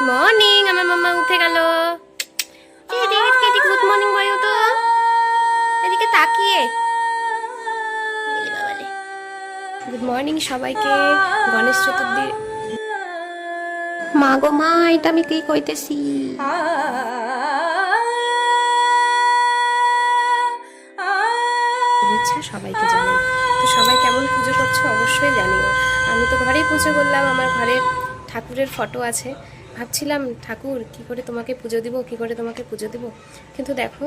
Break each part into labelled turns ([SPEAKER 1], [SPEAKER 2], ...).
[SPEAKER 1] Morning. আমার মাম্মা উঠে গেল। গুড মর্নিং বলো তো, এদিকে তাকিয়ে। গুড মর্নিং সবাইকে। গণেশ চতুর্থী। মা গো মা, এটা আমি কি কইতেছি? শুভেচ্ছা সবাইকে জানাই। তো সবাই কেমন পুজো করছো অবশ্যই জানিও। আমি তো ঘরেই পুজো করলাম। আমার ঘরে ঠাকুরের ফটো আছে। ভাবছিলাম ঠাকুর কি করে তোমাকে পুজো দিব, কি করে তোমাকে পুজো দিব, কিন্তু দেখো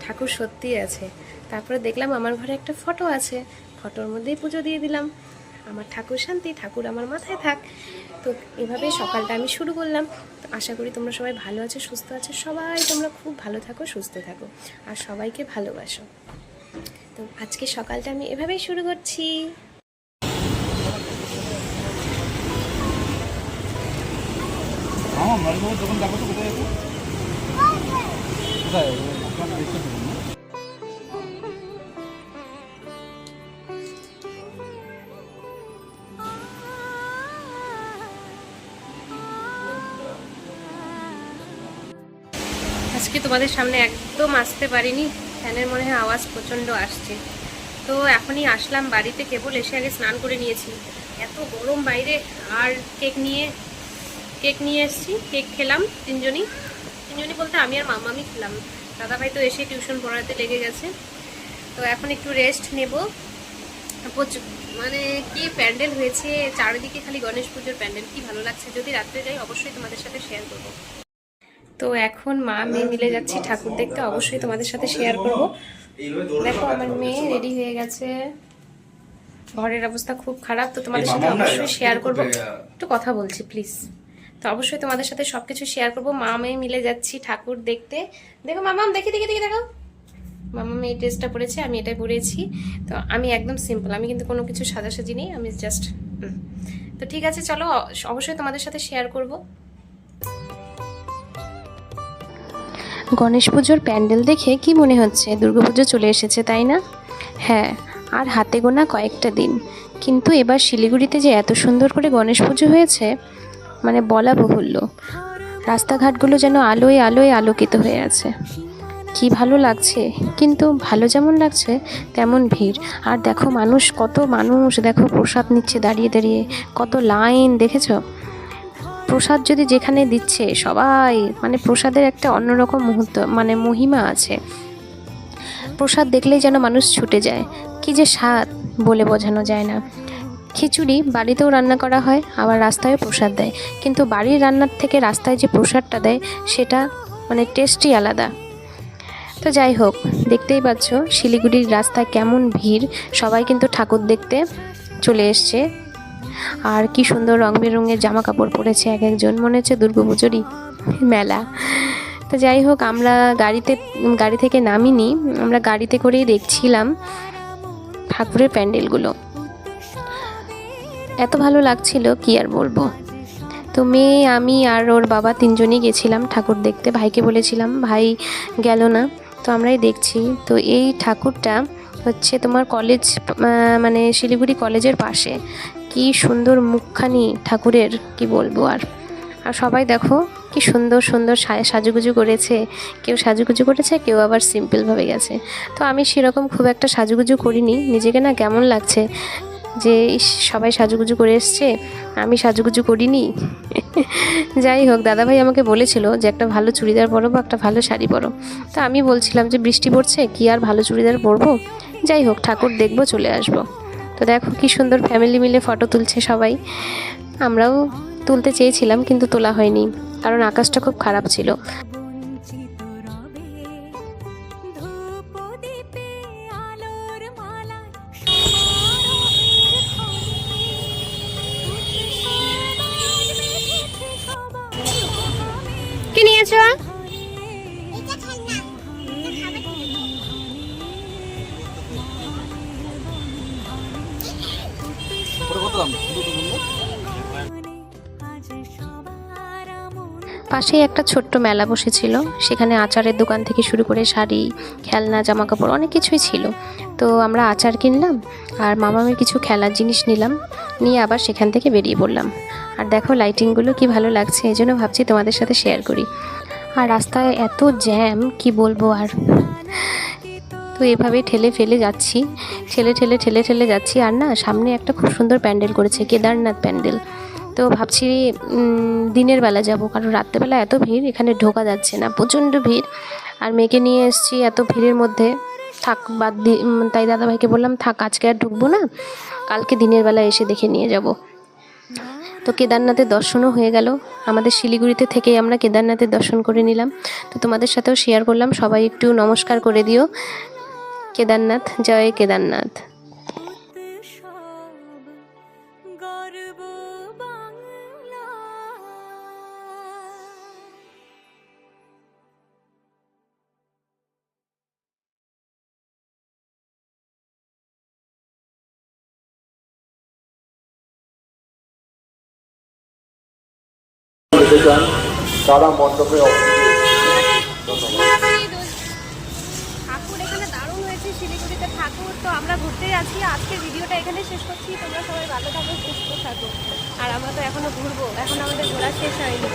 [SPEAKER 1] ঠাকুর সত্যি আছে। তারপরে দেখলাম আমার ঘরে একটা ফটো আছে, ফটোর মধ্যেই পুজো দিয়ে দিলাম। আমার ঠাকুর শান্তি, ঠাকুর আমার মাথায় থাক। তো এভাবে সকালটা আমি শুরু করলাম। তো আশা করি তোমরা সবাই ভালো আছো, সুস্থ আছো। সবাই তোমরা খুব ভালো থাকো, সুস্থ থাকো, আর সবাইকে ভালোবাসো। তো আজকে সকালটা আমি এভাবেই শুরু করছি। আজকে তোমাদের সামনে একদম আসতে পারিনি, ফ্যানের মনে হয় আওয়াজ প্রচণ্ড আসছে। তো এখনই আসলাম বাড়িতে, কেবল এসে আগে স্নান করে নিয়েছি। এত গরম বাইরে। আর কেক নিয়ে এসেছি, কেক খেলাম তিনজনই বলতে আমি আর মামামি খেলাম। দাদাভাই তো এসে টিউশন পড়াতে লেগে গেছে। তো এখন একটু রেস্ট নেব। মানে কি প্যান্ডেল হয়েছে চারিদিকে, খালি গণেশ পুজোর প্যান্ডেল, কি ভালো লাগছে। যদি রাত্রে যাই অবশ্যই তোমাদের সাথে শেয়ার করব। তো এখন মা মেয়ে মিলে যাচ্ছি ঠাকুর দেখতে, অবশ্যই তোমাদের সাথে শেয়ার করব। দেখো আমার মেয়ে রেডি হয়ে গেছে। ঘরের অবস্থা খুব খারাপ, তো তোমাদের সাথে অবশ্যই শেয়ার করব। একটু কথা বলছি প্লিজ। তো অবশ্যই তোমাদের সাথে সবকিছু শেয়ার করব। মা মেয়ে মিলে যাচ্ছি ঠাকুর দেখতে। দেখো মামাম, দেখি দেখো মামাম এই ড্রেসটা পরেছে, আমি এটাই পরেছি। তো আমি একদম সিম্পল, আমি কিন্তু কোনো কিছু সাজাসাজি নেই, আমি জাস্ট তো ঠিক আছে চলো, অবশ্যই তোমাদের সাথে শেয়ার করব। গণেশ পুজোর প্যান্ডেল দেখে কি মনে হচ্ছে দুর্গাপুজো চলে এসেছে, তাই না? হ্যাঁ, আর হাতে গোনা কয়েকটা দিন। কিন্তু এবার শিলিগুড়িতে যে এত সুন্দর করে গণেশ পুজো হয়েছে, মানে বলা বাহুল্য। রাস্তাঘাটগুলো যেন আলোয় আলোয় আলোকিত হয়ে আছে। কি ভালো লাগছে। কিন্তু ভালো যেমন লাগছে তেমন ভিড়। আর দেখো কত মানুষ দেখো প্রসাদ নিচ্ছে দাঁড়িয়ে দাঁড়িয়ে, কত লাইন দেখেছো। প্রসাদ যদি যেখানে দিচ্ছে সবাই, মানে প্রসাদের একটা অন্যরকম মুহূর্ত, মানে মহিমা আছে। প্রসাদ দেখলেই যেন মানুষ ছুটে যায়। কি যে স্বাদ বলে বোঝানো যায় না। খিচুড়ি বাড়িতেও রান্না করা হয়, আবার রাস্তায় প্রসাদ দেয়। কিন্তু বাড়ির রান্নার থেকে রাস্তায় যে প্রসাদটা দেয় সেটা মানে টেস্টই আলাদা। তো যাই হোক, দেখতেই পাচ্ছ শিলিগুড়ির রাস্তায় কেমন ভিড়। সবাই কিন্তু ঠাকুর দেখতে চলে এসছে। আর কি সুন্দর রং বেরঙের জামা কাপড় পরেছে এক একজন, মনে হচ্ছে দুর্গাপুজোরই মেলা। তো যাই হোক, আমরা গাড়ি থেকে নামিনি, আমরা গাড়িতে করেই দেখছিলাম ঠাকুরের প্যান্ডেলগুলো। এত ভালো লাগছিল কি আর বলবো। তো মেয়ে, আমি আর ওর বাবা তিনজনই গেছিলাম ঠাকুর দেখতে। ভাইকে বলেছিলাম, ভাই গেল না। তো আমরাই দেখছি। তো এই ঠাকুরটা হচ্ছে তোমার কলেজ, মানে শিলিগুড়ি কলেজের পাশে। কি সুন্দর মুখখানি ঠাকুরের, কি বলবো। আর সবাই দেখো কি সুন্দর সুন্দর সাজুগুজু করেছে। কেউ সাজুগুজু করেছে, কেউ আবার সিম্পলভাবে গেছে। তো আমি সেরকম খুব একটা সাজুগুজু করিনি। নিজেকে না কেমন লাগছে যে সবাই সাজুগুজু করে এসছে, আমি সাজুগুজু করিনি। যাই হোক, দাদাভাই আমাকে বলেছিল যে একটা ভালো চুড়িদার পরো বা একটা ভালো শাড়ি পরো। তো আমি বলছিলাম যে বৃষ্টি পড়ছে, কি আর ভালো চুড়িদার পরবো। যাই হোক, ঠাকুর দেখবো, চলে আসবো। তো দেখো কি সুন্দর ফ্যামিলি মিলে ফটো তুলছে সবাই। আমরাও তুলতে চেয়েছিলাম কিন্তু তোলা হয়নি, কারণ আকাশটা খুব খারাপ ছিল। কি নিয়েছো? পাশেই একটা ছোট্ট মেলা বসেছিল, সেখানে আচারের দোকান থেকে শুরু করে শাড়ি, খেলনা, জামা কাপড় অনেক কিছুই ছিল। তো আমরা আচার কিনলাম আর মামামের কিছু খেলার জিনিস নিলাম। নিয়ে আবার সেখান থেকে বেরিয়ে পড়লাম। আর দেখো লাইটিংগুলো কি ভালো লাগছে, এই জন্য ভাবছি তোমাদের সাথে শেয়ার করি। আর রাস্তায় এত জ্যাম কি বলবো আর। তো এভাবেই ঠেলে ফেলে যাচ্ছি, ঠেলে যাচ্ছি। আর না, সামনে একটা খুব সুন্দর প্যান্ডেল করেছে, কেদারনাথ প্যান্ডেল। তো ভাবছি দিনের বেলা যাব, কারণ রাত্রেবেলা এত ভিড়, এখানে ঢোকা যাচ্ছে না, প্রচণ্ড ভিড়। আর মেয়েকে নিয়ে এসেছি এত ভিড়ের মধ্যে, থাক বাদ দিয়ে, তাই দাদাভাইকে বললাম থাক আজকে আর ঢুকবো না, কালকে দিনের বেলা এসে দেখে নিয়ে যাব। তো কেদারনাথের দর্শনও হয়ে গেল, আমাদের শিলিগুড়িতে থেকেই আমরা কেদারনাথের দর্শন করে নিলাম। তো তোমাদের সাথেও শেয়ার করলাম, সবাই একটু নমস্কার করে দিও। কেদারনাথ, জয় কেদারনাথ।
[SPEAKER 2] তারা মণ্ডপে
[SPEAKER 1] ঠাকুর এখানে দারুণ হয়েছে, শিলিগুড়িতে ঠাকুর। তো আমরা ঘুরতে যাচ্ছি, আজকের ভিডিওটা এখানে শেষ করছি। তোমরা সবাই ভালো থাকো, সুস্থ থাকো। আর আমরা তো এখনো ঘুরবো, এখন আমাদের ঘোরা শেষ হয়নি।